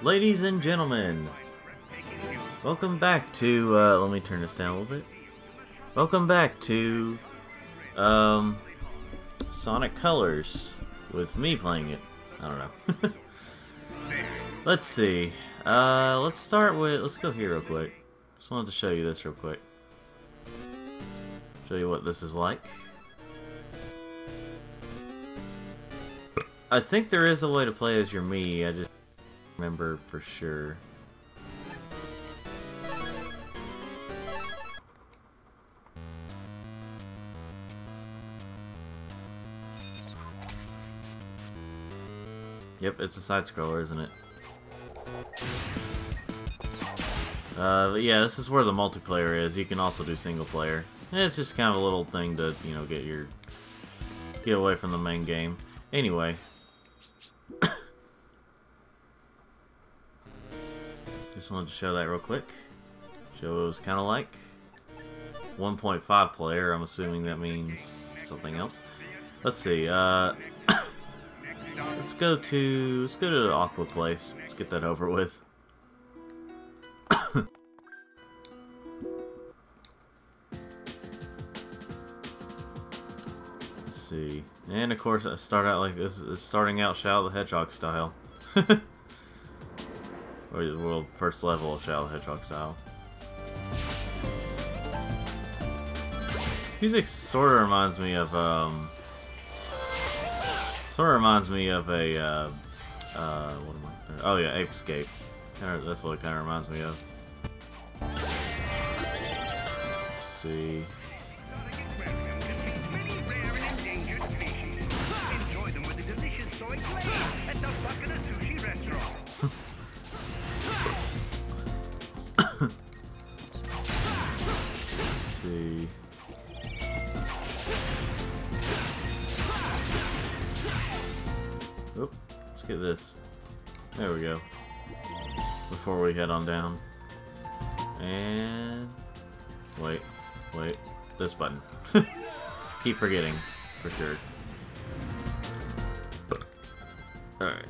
Ladies and gentlemen, welcome back to, let me turn this down a little bit. Welcome back to, Sonic Colors, with me playing it. I don't know. Let's see. Let's start with, let's go here real quick. Just wanted to show you this real quick. Show you what this is like. I think there is a way to play as your Mii, I just remember for sure. Yep, it's a side scroller, isn't it? But yeah, this is where the multiplayer is. You can also do single player. It's just kind of a little thing to, you know, get away from the main game. Anyway. Just wanted to show that real quick. Show what it was kind of like. 1.5 player, I'm assuming that means something else. Let's see, let's go to the Aqua place. Let's get that over with. Let's see. And of course I start out like this is starting out Shadow the Hedgehog style. Or the world first level of Shadow the Hedgehog style. Music sort of reminds me of a what am I? Oh yeah, Ape Escape. That's what it kind of reminds me of. Let's see. Let's see. Oop, let's get this. There we go. Before we head on down. And wait, this button. Keep forgetting, for sure. Alright.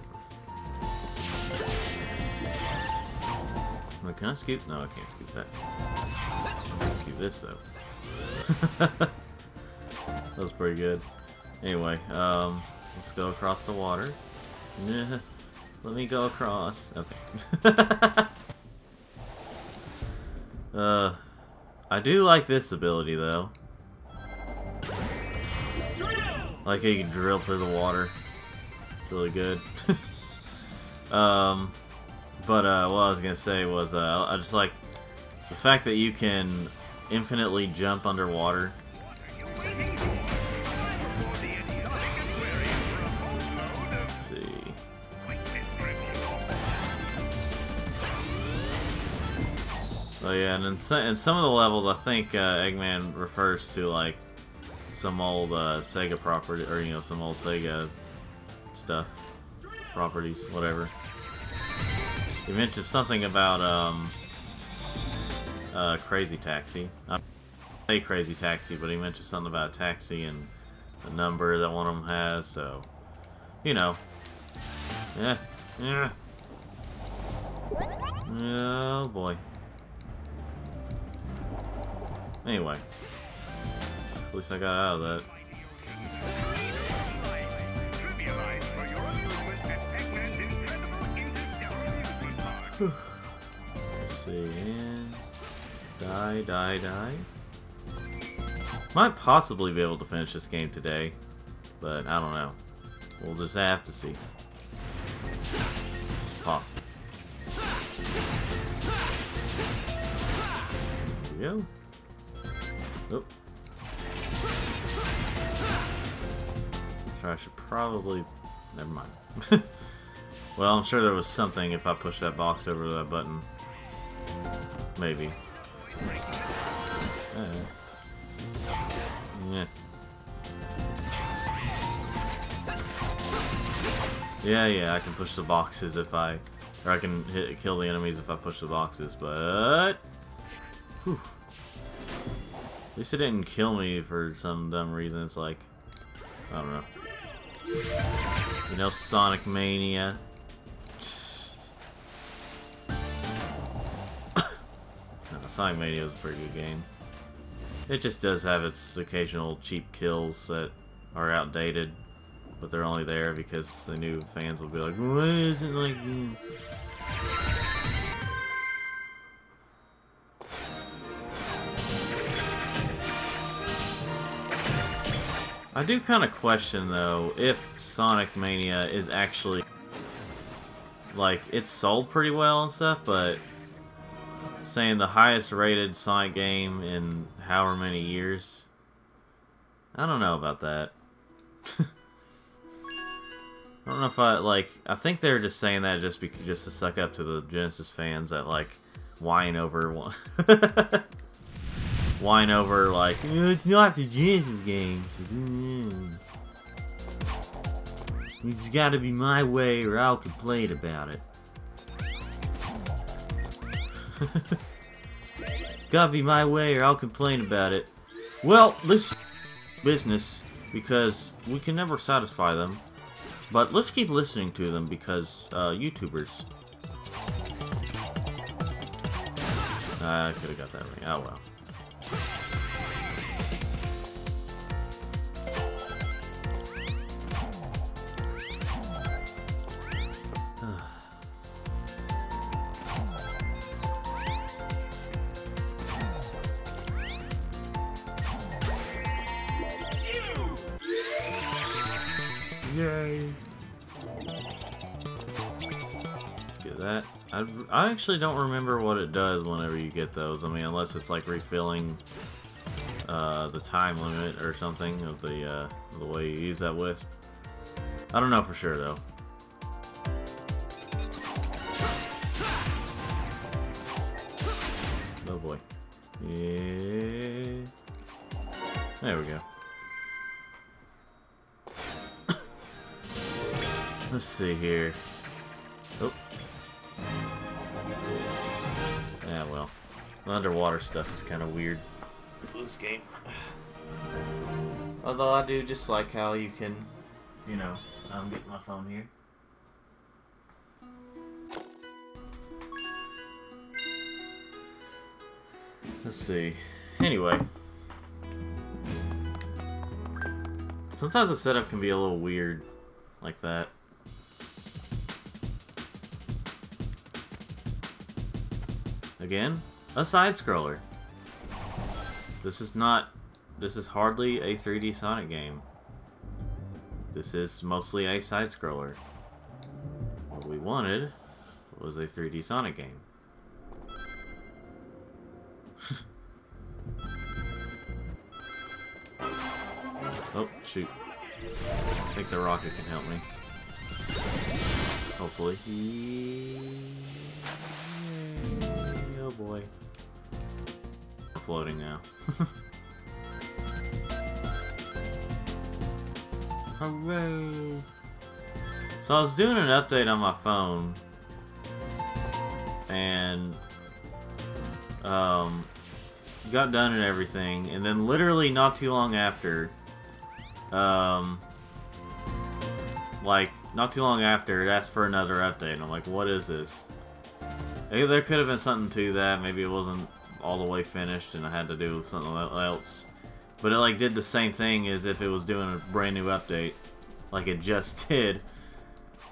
Wait, can I scoop? No, I can't scoop that. I can scoop this though. That was pretty good. Anyway, let's go across the water. Yeah, let me go across. Okay. I do like this ability though. Like how you can drill through the water. It's really good. But what I was gonna say was I just like the fact that you can infinitely jump underwater. Oh yeah, and in some of the levels, I think Eggman refers to like some old Sega property, or you know, some old Sega stuff, properties, whatever. He mentions something about Crazy Taxi. I don't say Crazy Taxi, but he mentions something about a taxi and the number that one of them has. So, you know, yeah. Oh boy. Anyway, at least I got out of that. Let's see, and die. Might possibly be able to finish this game today, but I don't know. We'll just have to see. It's possible. There we go. Oop. So I should probably... Never mind. Well, I'm sure there was something if I pushed that box over to that button. Maybe. Yeah. Yeah, I can push the boxes if I... Or I can kill the enemies if I push the boxes, but... Whew. At least it didn't kill me for some dumb reason. It's like, I don't know. You know, Sonic Mania. No, Sonic Mania is a pretty good game. It just does have its occasional cheap kills that are outdated, but they're only there because the new fans will be like, why isn't like... I do kind of question, though, if Sonic Mania is actually... Like, it's sold pretty well and stuff, but... saying the highest rated Sonic game in however many years... I don't know about that. I don't know if I think they're just saying that just to suck up to the Genesis fans that, like, whine over one... whine over, like, it's not the Genesis games. It's gotta be my way or I'll complain about it. It's gotta be my way or I'll complain about it. Well, this business, because we can never satisfy them. But let's keep listening to them because, YouTubers. I could've got that right. Oh well. Yay! Get that. I actually don't remember what it does whenever you get those. I mean, unless it's like refilling the time limit or something of the way you use that wisp. I don't know for sure though. Oh boy. Yeah. There we go. Let's see here. Oh. Yeah, well. The underwater stuff is kind of weird. This game. Although I do just like how you can, you know, get my phone here. Let's see. Anyway. Sometimes the setup can be a little weird like that. Again, a side-scroller. This is hardly a 3D Sonic game. This is mostly a side-scroller. What we wanted was a 3D Sonic game. Oh, shoot. I think the rocket can help me. Hopefully. Oh boy. I'm floating now. Hooray! So I was doing an update on my phone and got done and everything, and then literally not too long after not too long after, it asked for another update, and I'm like, what is this? There could have been something to that. Maybe it wasn't all the way finished and I had to do something else. But it like did the same thing as if it was doing a brand new update. Like it just did.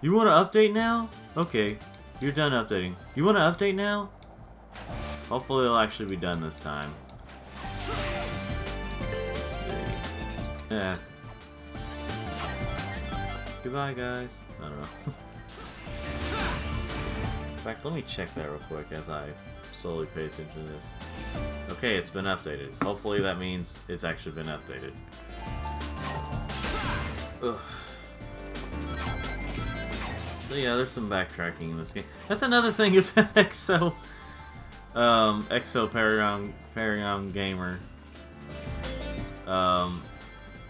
You want to update now? Okay, you're done updating. You want to update now? Hopefully it'll actually be done this time. Let's see. Yeah. Goodbye, guys. I don't know. In fact, let me check that real quick as I slowly pay attention to this. Okay, it's been updated. Hopefully that means it's actually been updated. Ugh. So yeah, there's some backtracking in this game. That's another thing about Exo Paragon Gamer.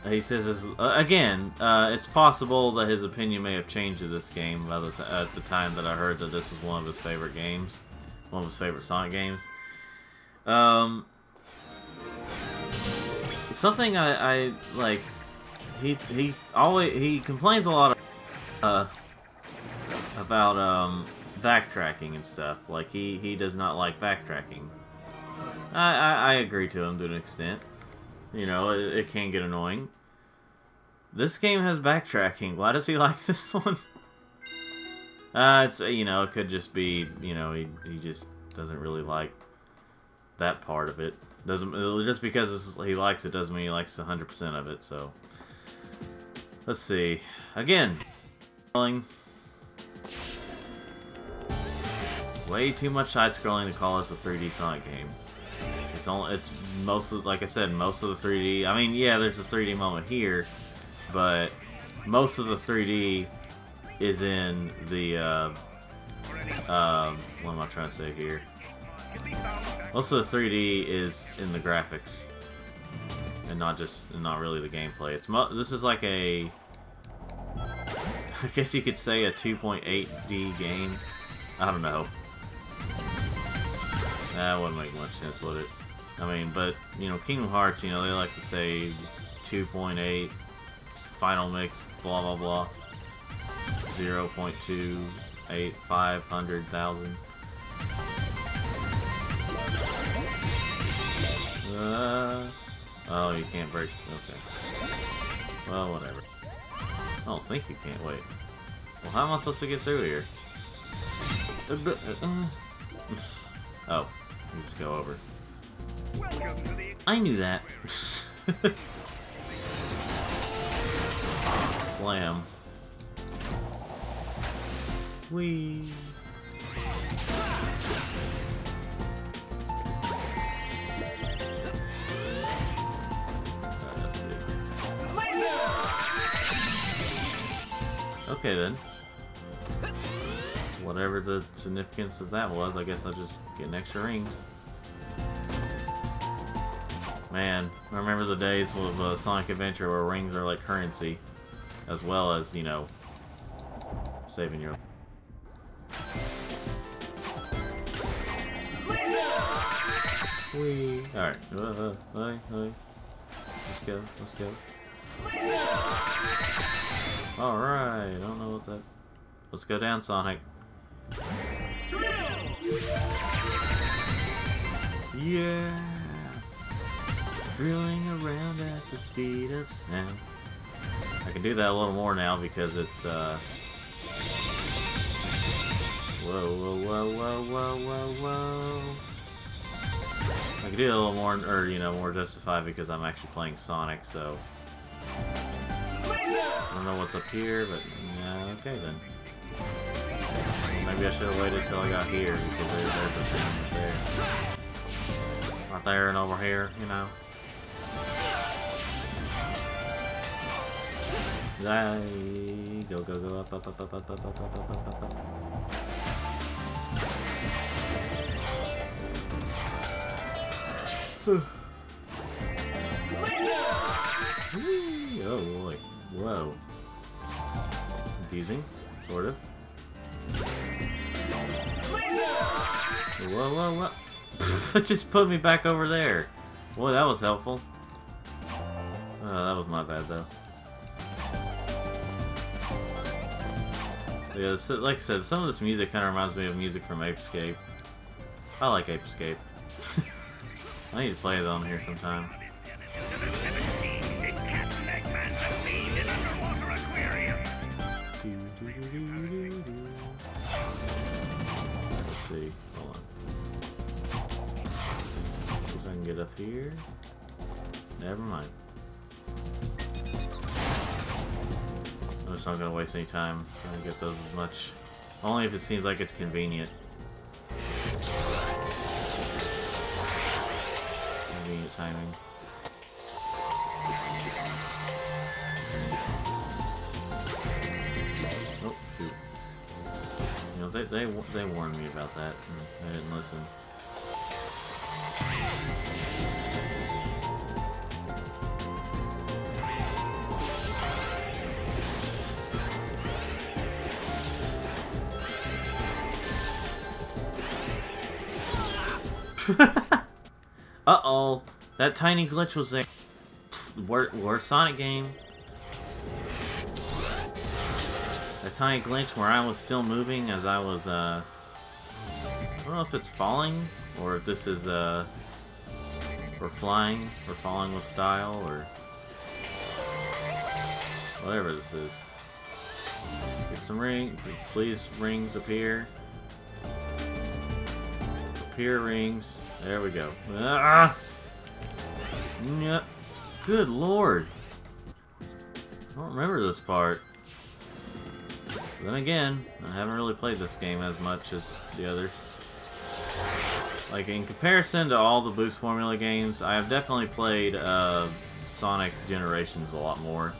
He says, again, it's possible that his opinion may have changed of this game at the time that I heard that this was one of his favorite games. One of his favorite Sonic games. Something I like he complains a lot about backtracking and stuff. Like he does not like backtracking. I agree to him to an extent. You know, it can get annoying. This game has backtracking. Why does he like this one? It's, you know, it could just be, you know, he just doesn't really like that part of it. Doesn't just because he likes it doesn't mean he likes 100% of it. So let's see. Again, way too much side scrolling to call this a 3D Sonic game. It's most of, like I said, most of the 3D. I mean, yeah, there's a 3D moment here, but most of the 3D is in the what am I trying to say here? Most of the 3D is in the graphics, and not really the gameplay. This is like a, I guess you could say a 2.8D game. I don't know. That wouldn't make much sense, would it? I mean, but you know, Kingdom Hearts, you know, they like to say 2.8 final mix, blah blah blah. 0.28 500,000. Oh, you can't break. Okay. Well, whatever. I don't think you can't. Wait. Well, how am I supposed to get through here? Oh, you just go over. I knew that. Slam. Whee. Let's see. Okay then. Whatever the significance of that was, I guess I'll just get an extra rings. Man, I remember the days of Sonic Adventure where rings are like currency, as well as, you know, saving your... Whee! Alright, let's go, let's go. Alright, I don't know what that... Let's go down, Sonic. Yeah! Drilling around at the speed of sound. I can do that a little more now because it's, Whoa, whoa, whoa, whoa, whoa, whoa, whoa. I can do it a little more, or, you know, more justified because I'm actually playing Sonic, so... I don't know what's up here, but, yeah, okay then. Maybe I should have waited till I got here, because there's a thing right there. Right there and over here, you know. Go, go, go, up, up, up, up, up, up, up, up, up, up, up, up. Oh boy. Whoa. Confusing, sort of. Whoa, whoa, whoa. It just put me back over there. Boy, that was helpful. That was my bad, though. Yeah, so, like I said, some of this music kind of reminds me of music from Ape Escape. I like Ape Escape. I need to play it on here sometime. Let's see. Hold on. See if I can get up here. Never mind. I'm just not gonna waste any time trying to get those as much. Only if it seems like it's convenient. Convenient timing. Oh shoot! You know they warned me about that, and I didn't listen. Uh-oh. That tiny glitch was there. Worst Sonic game. tiny glitch where I was still moving as I was, I don't know if it's falling, or if this is, or flying, or falling with style, or whatever this is. Get some rings, please rings appear. Appear rings, there we go. Ah! Yep. Good lord. I don't remember this part. Then again, I haven't really played this game as much as the others. Like, in comparison to all the Boost Formula games, I have definitely played Sonic Generations a lot more.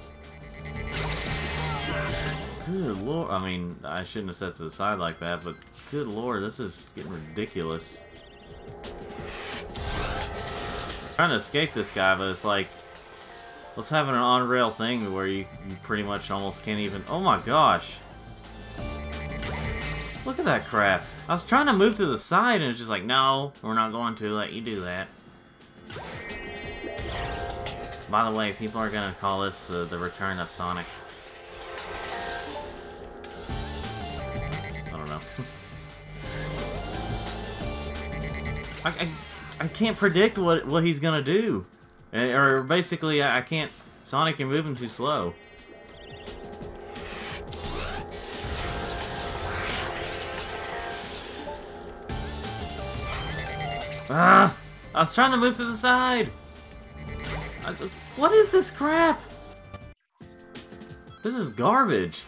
Good lord, I mean, I shouldn't have set to the side like that, but good lord, this is getting ridiculous. I'm trying to escape this guy, but it's like, let's have an on-rail thing where you pretty much almost can't even... Oh my gosh! Look at that crap. I was trying to move to the side and it's just like, no, we're not going to let you do that. By the way, people are gonna call this the return of Sonic. I don't know. I can't predict what he's gonna do. Or basically, I can't... Sonic can move him too slow. Ah! I was trying to move to the side! What is this crap? This is garbage.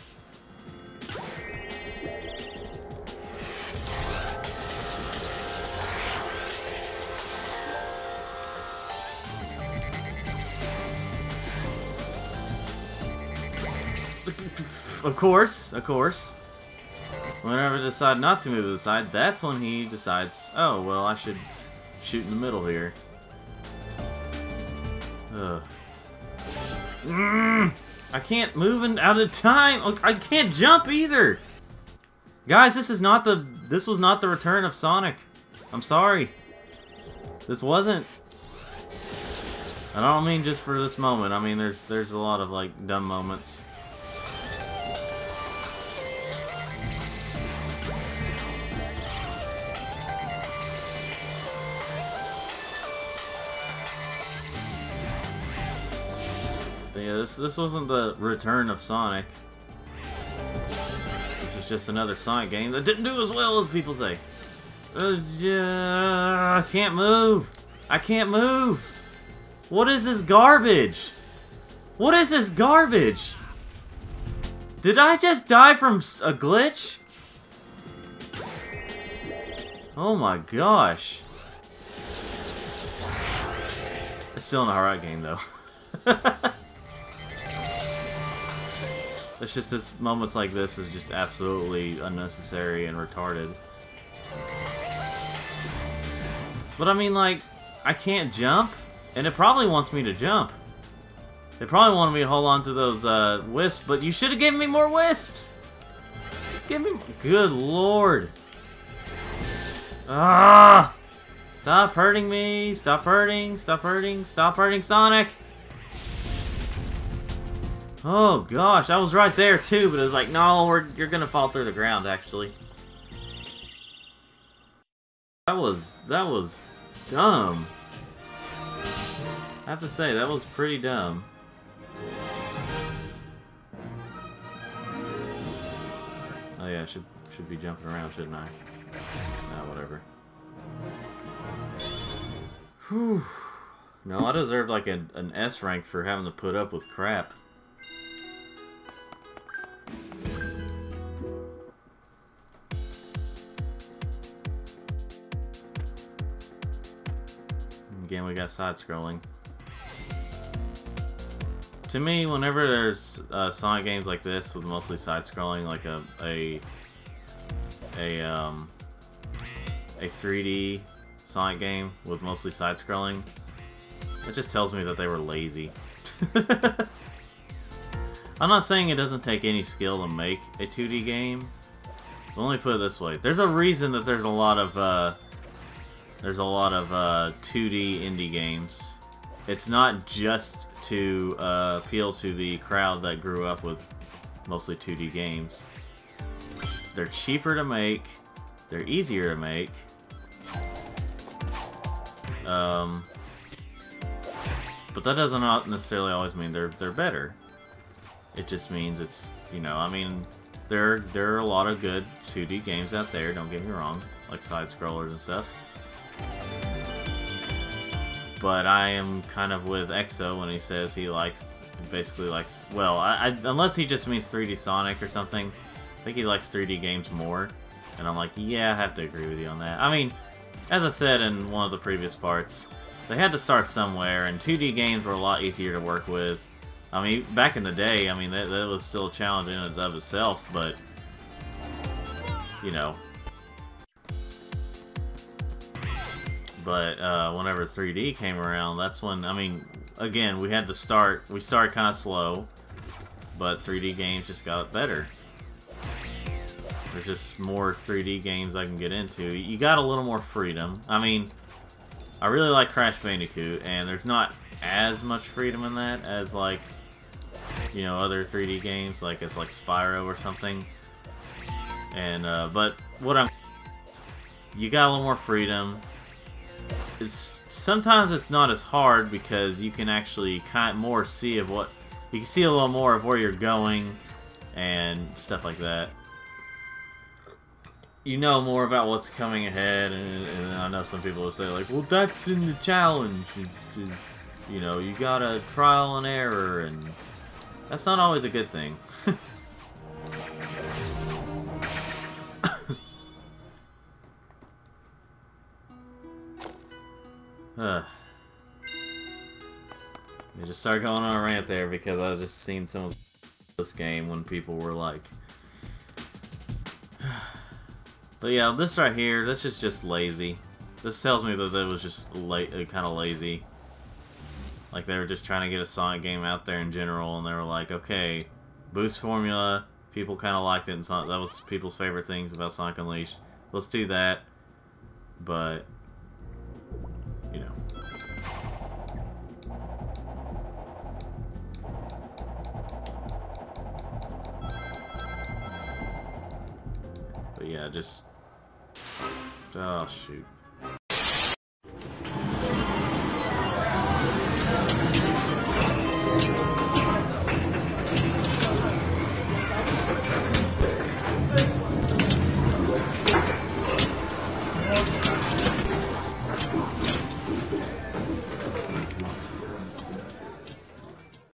Of course, of course. Whenever I decide not to move to the side, that's when he decides, oh, well, I should shoot in the middle here. Ugh. I can't move out of time. Look, I can't jump either. Guys, this was not the return of Sonic. I'm sorry. This wasn't. And I don't mean just for this moment. I mean, there's a lot of, like, dumb moments. Yeah, this wasn't the return of Sonic. This is just another Sonic game that didn't do as well as people say. I can't move. I can't move. What is this garbage? What is this garbage? Did I just die from a glitch? Oh my gosh. It's still an alright game though. It's just this moments like this is just absolutely unnecessary and retarded. But I mean, like, I can't jump, and it probably wants me to jump. They probably wanted me to hold on to those wisps, but you should have given me more wisps. Just give me. Good lord. Ah! Stop hurting me! Stop hurting! Stop hurting! Stop hurting Sonic! Oh gosh, I was right there too, but it was like, no, you're gonna fall through the ground, actually. That was dumb. I have to say, that was pretty dumb. Oh yeah, I should be jumping around, shouldn't I? Nah, whatever. Whew. No, I deserved like an S rank for having to put up with crap. Again, we got side-scrolling. To me, whenever there's Sonic games like this with mostly side-scrolling, like a 3D Sonic game with mostly side-scrolling, it just tells me that they were lazy. I'm not saying it doesn't take any skill to make a 2D game, but let me put it this way: there's a reason that there's a lot of 2D indie games. It's not just to appeal to the crowd that grew up with mostly 2D games. They're cheaper to make. They're easier to make. But that doesn't necessarily always mean they're better. It just means it's, you know, I mean, there are a lot of good 2D games out there, don't get me wrong, like side-scrollers and stuff. But I am kind of with EXO when he says he basically likes, well, unless he just means 3D Sonic or something, I think he likes 3D games more. And I'm like, yeah, I have to agree with you on that. I mean, as I said in one of the previous parts, they had to start somewhere, and 2D games were a lot easier to work with. I mean, back in the day, I mean, that was still a challenge in and of itself, but, you know. But whenever 3D came around, that's when, I mean, again, we started kind of slow, but 3D games just got better. There's just more 3D games I can get into. You got a little more freedom. I mean, I really like Crash Bandicoot, and there's not as much freedom in that as, like, you know, other 3D games, like it's like Spyro or something. And but you got a little more freedom. Sometimes it's not as hard because you can actually more see of what you can see a little more of where you're going and stuff like that. You know more about what's coming ahead, and I know some people will say like, well, that's in the challenge. You know, you gotta trial and error, and that's not always a good thing. I just started going on a rant there because I just seen some of this game when people were like... But yeah, this right here, this is just lazy. This tells me that it was just kind of lazy. Like, they were just trying to get a Sonic game out there in general, and they were like, okay, boost formula, people kind of liked it, and that was people's favorite things about Sonic Unleashed. Let's do that. But, you know. But yeah, just... Oh, shoot.